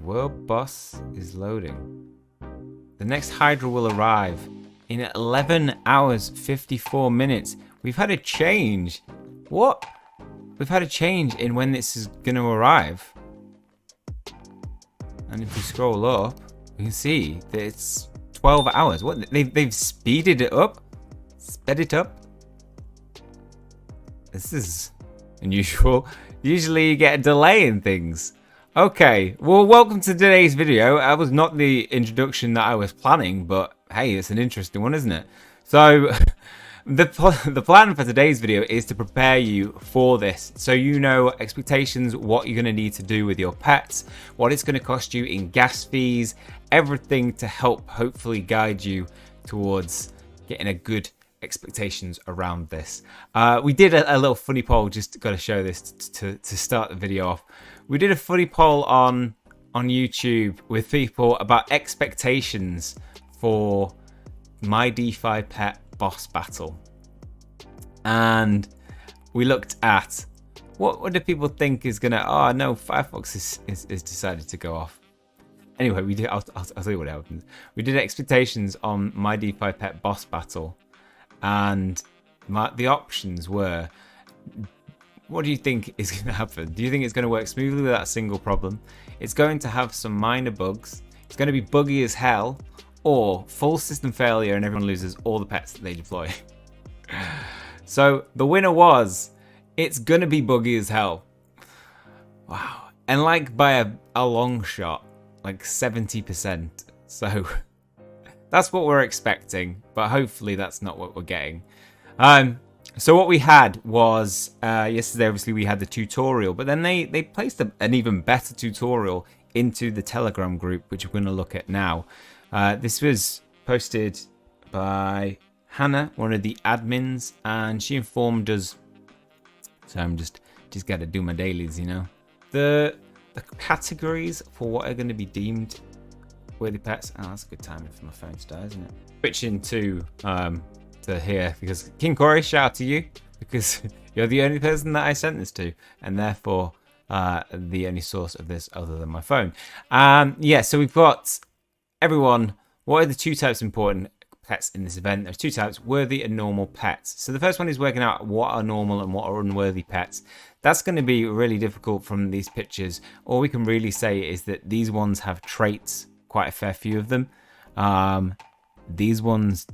World boss is loading. The next Hydra will arrive in 11 hours 54 minutes. We've had a change. What? We've had a change in when this is going to arrive. And if we scroll up, we can see that it's 12 hours. What? They've speeded it up? Sped it up? This is unusual. Usually you get a delay in things. Okay, well, welcome to today's video. That was not the introduction that I was planning, but hey, it's an interesting one, isn't it? So, the plan for today's video is to prepare you for this. So you know expectations, what you're going to need to do with your pets, what it's going to cost you in gas fees, everything to help hopefully guide you towards getting a good expectations around this. We did a little funny poll, just got to show this to start the video off. We did a funny poll on YouTube with people about expectations for Mydefipet boss battle, and we looked at what do people think is gonna. Oh no, Firefox is decided to go off. Anyway, we did. I'll tell you what happened. We did expectations on Mydefipet boss battle. And the options were, what do you think is going to happen? Do you think it's going to work smoothly without a single problem? It's going to have some minor bugs. It's going to be buggy as hell, or full system failure and everyone loses all the pets that they deploy. So the winner was, it's going to be buggy as hell. Wow. And like by a long shot, like 70%. So that's what we're expecting, but hopefully that's not what we're getting. So what we had was, yesterday obviously we had the tutorial, but then they placed an even better tutorial into the Telegram group, which we're going to look at now. This was posted by Hannah, one of the admins, and she informed us. So I'm just got to do my dailies, you know. The categories for what are going to be deemed worthy pets. Oh, that's a good timing for my phone to die, isn't it? Switching to here, because King Corey, shout out to you, because you're the only person that I sent this to, and therefore the only source of this other than my phone. Yeah, so we've got everyone. What are the two types of important pets in this event? There's two types: worthy and normal pets. So the first one is working out what are normal and what are unworthy pets. That's going to be really difficult from these pictures. All we can really say is that these ones have traits. Quite a fair few of them. These ones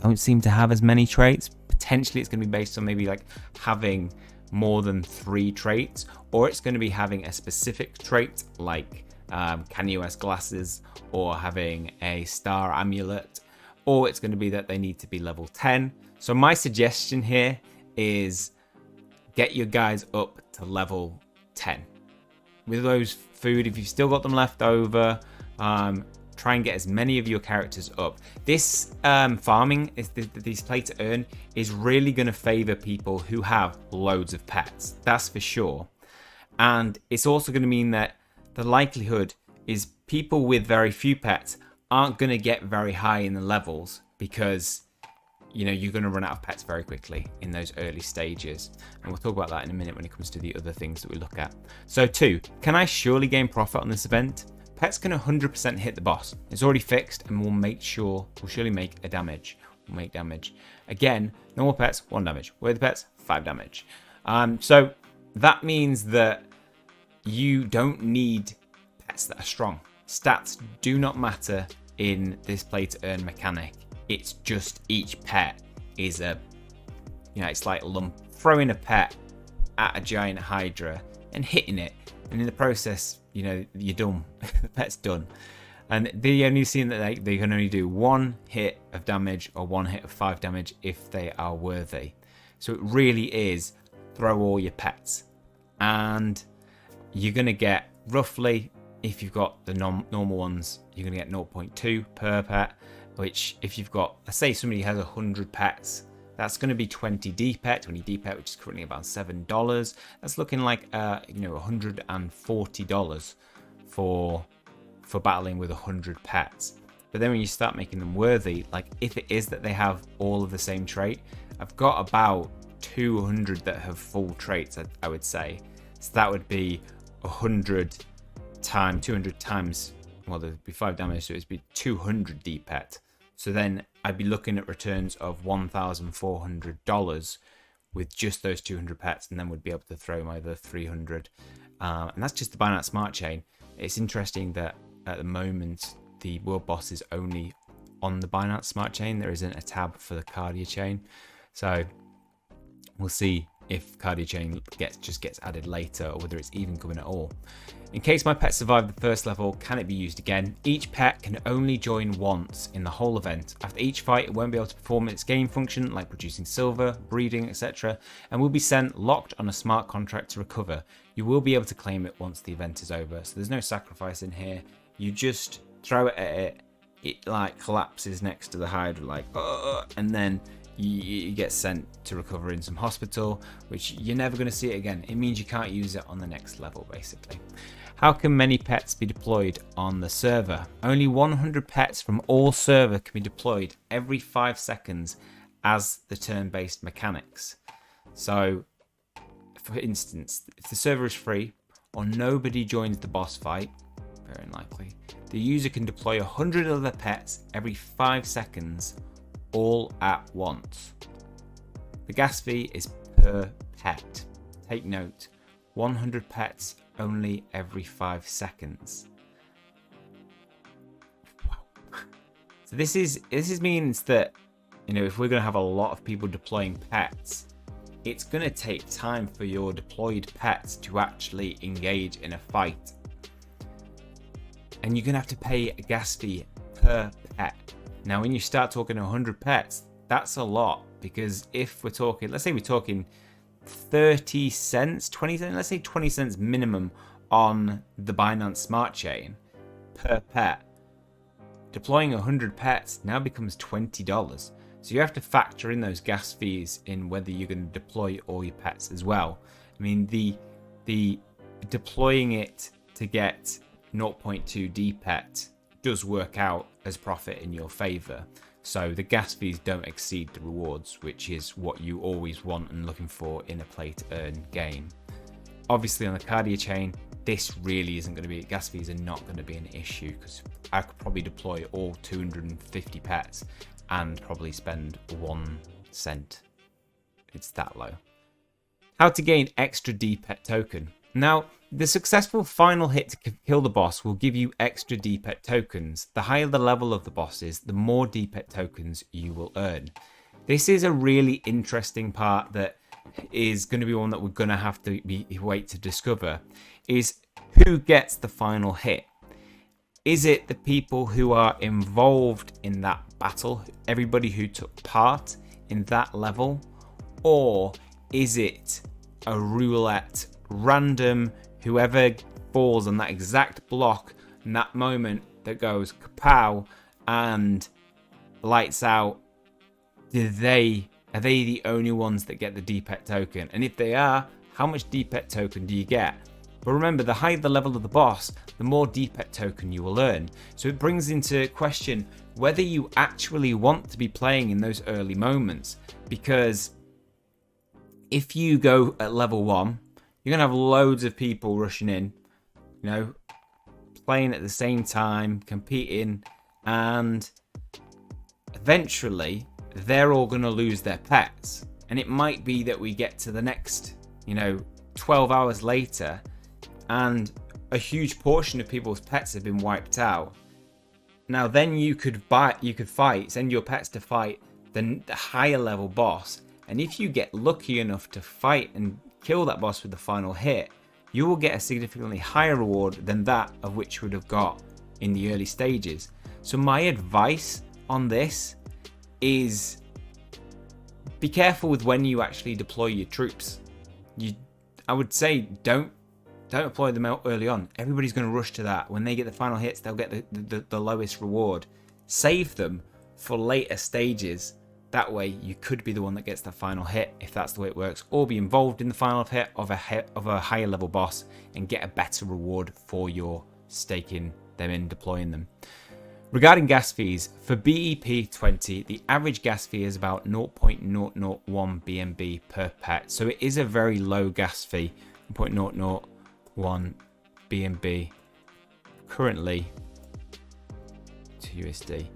don't seem to have as many traits. Potentially it's going to be based on maybe like having more than 3 traits, or it's going to be having a specific trait like can you wear glasses, or having a star amulet, or it's going to be that they need to be level 10. So my suggestion here is get your guys up to level 10 with those food. If you've still got them left over, try and get as many of your characters up. This farming, these play to earn, is really going to favor people who have loads of pets. That's for sure. And it's also going to mean that the likelihood is people with very few pets aren't going to get very high in the levels, because you know you're going to run out of pets very quickly in those early stages, and we'll talk about that in a minute when it comes to the other things that we look at. So 2, can I surely gain profit on this event? Pets can 100% hit the boss. It's already fixed, and we'll surely make a damage. We'll make damage. Again, normal pets, 1 damage. Worthy pets, 5 damage. So that means that you don't need pets that are strong. Stats do not matter in this play to earn mechanic. It's just each pet is it's like throwing a pet at a giant Hydra and hitting it, and in the process, you're done. The pet's done. And they only seen that they can only do 1 hit of damage or 1 hit of 5 damage if they are worthy. So it really is throw all your pets. And you're going to get roughly, if you've got the normal ones, you're going to get 0.2 per pet, which if you've got, let's say somebody has 100 pets, that's going to be 20 DPET, which is currently about $7. That's looking like $140 for battling with 100 pets. But then when you start making them worthy, like if it is that they have all of the same trait, I've got about 200 that have full traits, I would say. So that would be 100 200 times, well, there'd be 5 damage, so it'd be 200 DPET. So then I'd be looking at returns of $1,400 with just those 200 pets, and then we'd be able to throw my other 300. And that's just the Binance Smart Chain. It's interesting that at the moment, the world boss is only on the Binance Smart Chain. There isn't a tab for the Cardia Chain. So we'll see if Cardia Chain just gets added later, or whether it's even coming at all. In case my pet survived the first level, can it be used again? Each pet can only join once in the whole event. After each fight, it won't be able to perform its game function like producing silver, breeding, etc., and will be sent locked on a smart contract to recover. You will be able to claim it once the event is over, so there's no sacrifice in here. You just throw it at it, it like collapses next to the hydra, like, and then you get sent to recover in some hospital, which you're never going to see it again. It means you can't use it on the next level, basically. How can many pets be deployed on the server? Only 100 pets from all server can be deployed every 5 seconds as the turn-based mechanics. So, for instance, if the server is free or nobody joins the boss fight, very unlikely, the user can deploy 100 other pets every 5 seconds all at once. The gas fee is per pet. Take note, 100 pets only every 5 seconds. Wow. So this means that, you know, if we're going to have a lot of people deploying pets, it's going to take time for your deployed pets to actually engage in a fight. And you're going to have to pay a gas fee per pet. Now, when you start talking 100 pets, that's a lot, because if we're talking, let's say we're talking 30 cents, 20 cents, let's say 20 cents minimum on the Binance Smart Chain per pet, deploying 100 pets now becomes $20. So you have to factor in those gas fees in whether you're going to deploy all your pets as well. I mean, the deploying it to get 0.2 DPET does work out as profit in your favor. So the gas fees don't exceed the rewards, which is what you always want and looking for in a play to earn game. Obviously on the Cardia Chain, this really isn't going to be, gas fees are not going to be an issue, because I could probably deploy all 250 pets and probably spend 1 cent. It's that low. How to gain extra DPET token. Now, the successful final hit to kill the boss will give you extra DPET tokens. The higher the level of the bosses, the more DPET tokens you will earn. This is a really interesting part that is going to be one that we're going to have to wait to discover, is who gets the final hit. Is it the people who are involved in that battle, everybody who took part in that level, or is it a roulette, random, whoever falls on that exact block in that moment that goes kapow and lights out? Are they the only ones that get the DPET token? And if they are, how much DPET token do you get? But remember, the higher the level of the boss, the more DPET token you will earn. So it brings into question whether you actually want to be playing in those early moments. Because if you go at level 1, you're going to have loads of people rushing in, you know, playing at the same time, competing, and eventually they're all going to lose their pets. And it might be that we get to the next, 12 hours later, and a huge portion of people's pets have been wiped out. Now then you could fight, send your pets to fight the higher level boss, and if you get lucky enough to fight and kill that boss with the final hit, you will get a significantly higher reward than that of which you would have got in the early stages. So my advice on this is be careful with when you actually deploy your troops. I would say don't deploy them out early on. Everybody's going to rush to that. When they get the final hits, they'll get the lowest reward. Save them for later stages. That way you could be the one that gets the final hit, if that's the way it works, or be involved in the final hit of a higher level boss and get a better reward for your staking them in, deploying them. Regarding gas fees, for BEP 20, the average gas fee is about 0.001 BNB per pet. So it is a very low gas fee, 0.001 BNB currently to USD.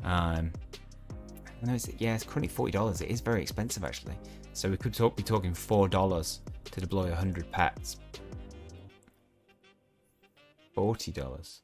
No, it's currently $40. It is very expensive actually. So we could be talking $4 to deploy 100 pets. $40.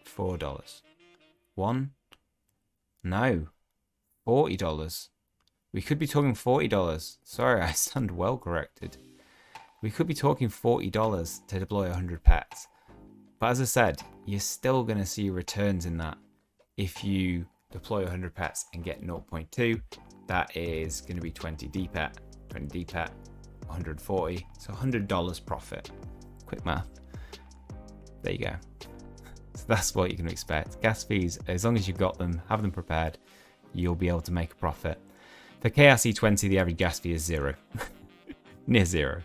$4. One? No. $40. We could be talking $40. Sorry, I stand well corrected. We could be talking $40 to deploy 100 pets. But as I said, you're still going to see returns in that if you deploy 100 pets and get 0.2. That is going to be 20 DPET. 20 DPET, 140. So $100 profit. Quick math. There you go. So that's what you can expect. Gas fees, as long as you've got them, have them prepared, you'll be able to make a profit. For KRC20, the average gas fee is 0. Near 0.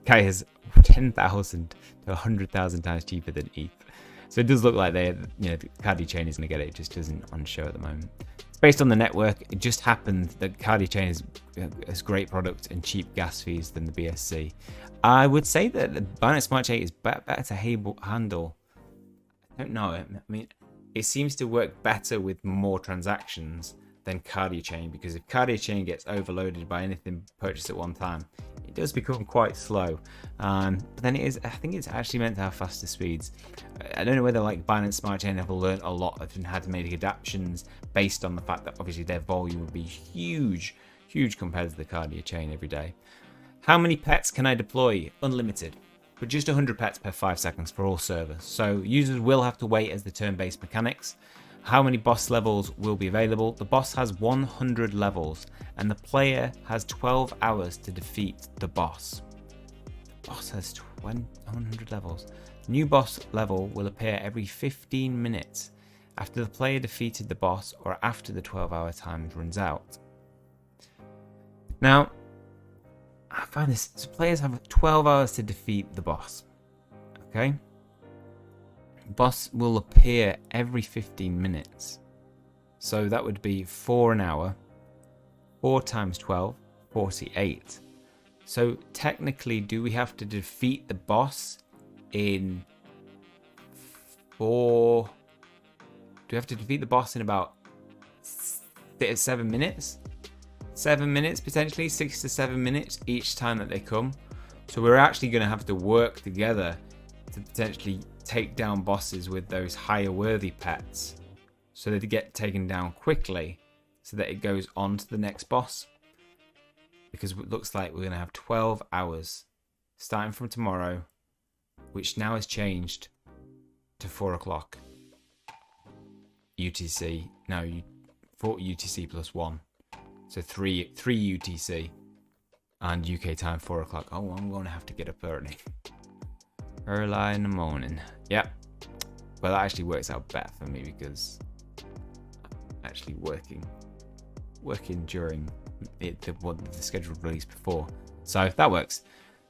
K is 10,000 to 100,000 times cheaper than ETH. So it does look like the Cardi chain is going to get it. It just doesn't on show at the moment. It's based on the network. It just happened that Cardi chain is great product and cheap gas fees than the BSC. I would say that the Binance Smart Chain is better to handle. I don't know. I mean, it seems to work better with more transactions than Cardi chain, because if Cardi chain gets overloaded by anything purchased at one time, it does become quite slow. But then I think it's actually meant to have faster speeds. I don't know whether like Binance Smart Chain have learned a lot and had to make adaptations based on the fact that obviously their volume would be huge compared to the Cardi chain every day. How many pets can I deploy? Unlimited, but just 100 pets per 5 seconds for all servers. So users will have to wait as the turn-based mechanics. How many boss levels will be available? The boss has 100 levels and the player has 12 hours to defeat the boss. The boss has 100 levels. New boss level will appear every 15 minutes after the player defeated the boss or after the 12-hour time runs out. Now, I find this, so players have 12 hours to defeat the boss. Okay? Boss will appear every 15 minutes. So that would be 4 an hour. 4 times 12, 48. So technically, do we have to defeat the boss in 4... Do we have to defeat the boss in about 7 minutes? 7 minutes potentially, 6 to 7 minutes each time that they come. So we're actually going to have to work together to potentially take down bosses with those higher worthy pets so that they get taken down quickly so that it goes on to the next boss. Because it looks like we're going to have 12 hours starting from tomorrow, which now has changed to 4 o'clock UTC. No, 4 UTC plus 1. So 3 UTC and UK time 4 o'clock. Oh, I'm going to have to get up early. Early in the morning. Yep. Well, that actually works out better for me because I'm actually working during the scheduled release before. So that works.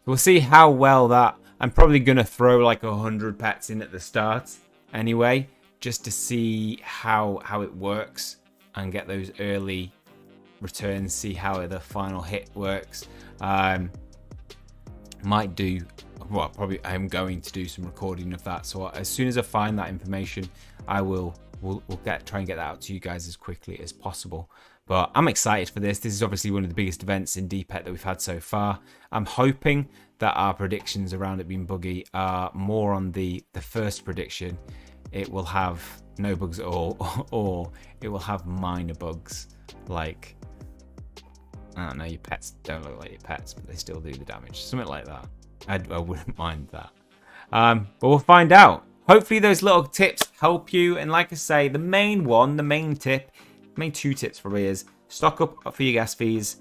We'll see how well that... I'm probably going to throw like 100 pets in at the start anyway, just to see how it works and get those early returns, see how the final hit works. Might do... Well, probably I'm going to do some recording of that. So as soon as I find that information, we'll try and get that out to you guys as quickly as possible. But I'm excited for this. This is obviously one of the biggest events in DPET that we've had so far. I'm hoping that our predictions around it being buggy are more on the first prediction. It will have no bugs at all, or it will have minor bugs. Like, I don't know, your pets don't look like your pets, but they still do the damage. Something like that. I wouldn't mind that. But we'll find out. Hopefully those little tips help you. And like I say, the main two tips probably is stock up for your gas fees,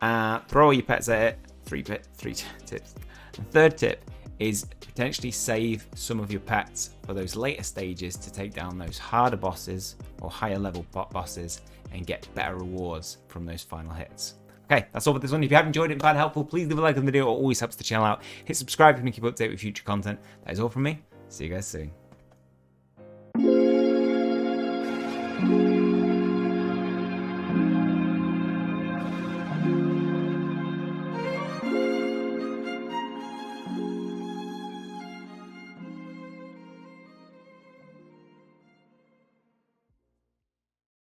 throw all your pets at it. Three tips. The third tip is potentially save some of your pets for those later stages to take down those harder bosses or higher level bosses and get better rewards from those final hits. Okay, that's all for this one. If you have enjoyed it and found it helpful, please leave a like on the video. It always helps the channel out. Hit subscribe if you want to keep up to date with future content. That is all from me. See you guys soon.